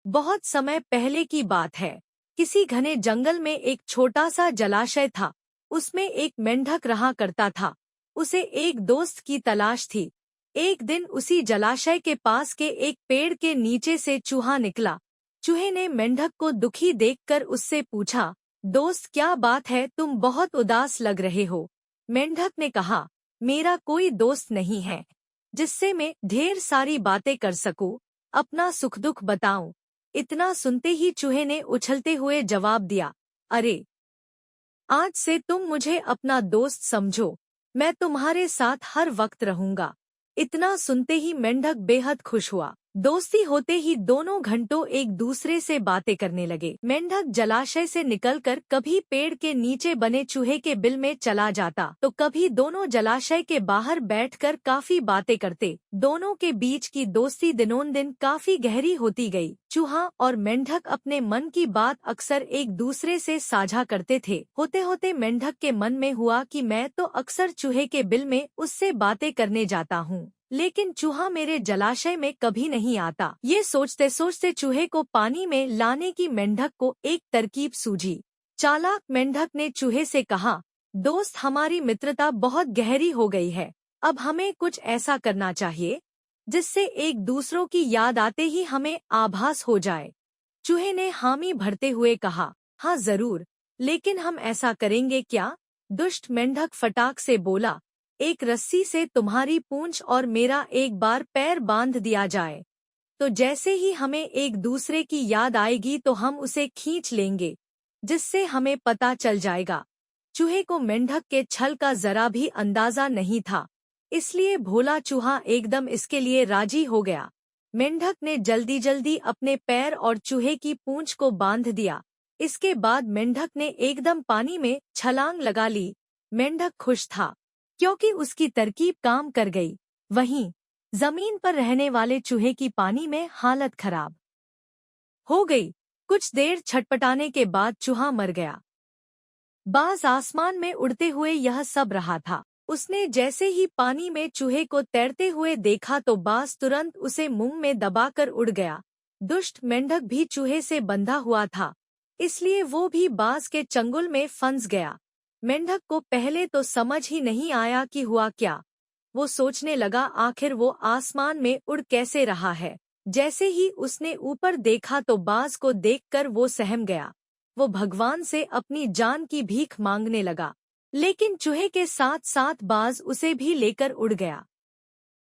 बहुत समय पहले की बात है। किसी घने जंगल में एक छोटा सा जलाशय था। उसमें एक मेंढक रहा करता था। उसे एक दोस्त की तलाश थी। एक दिन उसी जलाशय के पास के एक पेड़ के नीचे से चूहा निकला। चूहे ने मेंढक को दुखी देखकर उससे पूछा, दोस्त क्या बात है, तुम बहुत उदास लग रहे हो। मेंढक ने कहा, मेरा कोई दोस्त नहीं है जिससे मैं ढेर सारी बातें कर सकूं, अपना सुख दुख बताऊं। इतना सुनते ही चूहे ने उछलते हुए जवाब दिया, अरे, आज से तुम मुझे अपना दोस्त समझो। मैं तुम्हारे साथ हर वक्त रहूंगा। इतना सुनते ही मेंढक बेहद खुश हुआ। दोस्ती होते ही दोनों घंटों एक दूसरे से बातें करने लगे। मेंढक जलाशय से निकलकर कभी पेड़ के नीचे बने चूहे के बिल में चला जाता तो कभी दोनों जलाशय के बाहर बैठकर काफी बातें करते। दोनों के बीच की दोस्ती दिनों-दिन काफी गहरी होती गई। चूहा और मेंढक अपने मन की बात अक्सर एक दूसरे से साझा करते थे। होते होते मेंढक के मन में हुआ कि मैं तो अक्सर चूहे के बिल में उससे बातें करने जाता हूँ, लेकिन चूहा मेरे जलाशय में कभी नहीं आता। ये सोचते सोचते चूहे को पानी में लाने की मेंढक को एक तरकीब सूझी। चालाक मेंढक ने चूहे से कहा, दोस्त, हमारी मित्रता बहुत गहरी हो गई है। अब हमें कुछ ऐसा करना चाहिए जिससे एक दूसरों की याद आते ही हमें आभास हो जाए। चूहे ने हामी भरते हुए कहा, हाँ जरूर, लेकिन हम ऐसा करेंगे क्या? दुष्ट मेंढक फटाक से बोला, एक रस्सी से तुम्हारी पूंछ और मेरा एक बार पैर बांध दिया जाए, तो जैसे ही हमें एक दूसरे की याद आएगी तो हम उसे खींच लेंगे, जिससे हमें पता चल जाएगा। चूहे को मेंढक के छल का जरा भी अंदाजा नहीं था, इसलिए भोला चूहा एकदम इसके लिए राजी हो गया। मेंढक ने जल्दी जल्दी अपने पैर और चूहे की पूंछ को बांध दिया। इसके बाद मेंढक ने एकदम पानी में छलांग लगा ली। मेंढक खुश था क्योंकि उसकी तरकीब काम कर गई। वहीं जमीन पर रहने वाले चूहे की पानी में हालत खराब हो गई। कुछ देर छटपटाने के बाद चूहा मर गया। बाज आसमान में उड़ते हुए यह सब रहा था। उसने जैसे ही पानी में चूहे को तैरते हुए देखा तो बाज तुरंत उसे मुंह में दबाकर उड़ गया। दुष्ट मेंढक भी चूहे से बंधा हुआ था, इसलिए वो भी बाज के चंगुल में फंस गया। मेंढक को पहले तो समझ ही नहीं आया कि हुआ क्या। वो सोचने लगा, आखिर वो आसमान में उड़ कैसे रहा है। जैसे ही उसने ऊपर देखा तो बाज को देखकर वो सहम गया। वो भगवान से अपनी जान की भीख मांगने लगा, लेकिन चूहे के साथ साथ बाज उसे भी लेकर उड़ गया।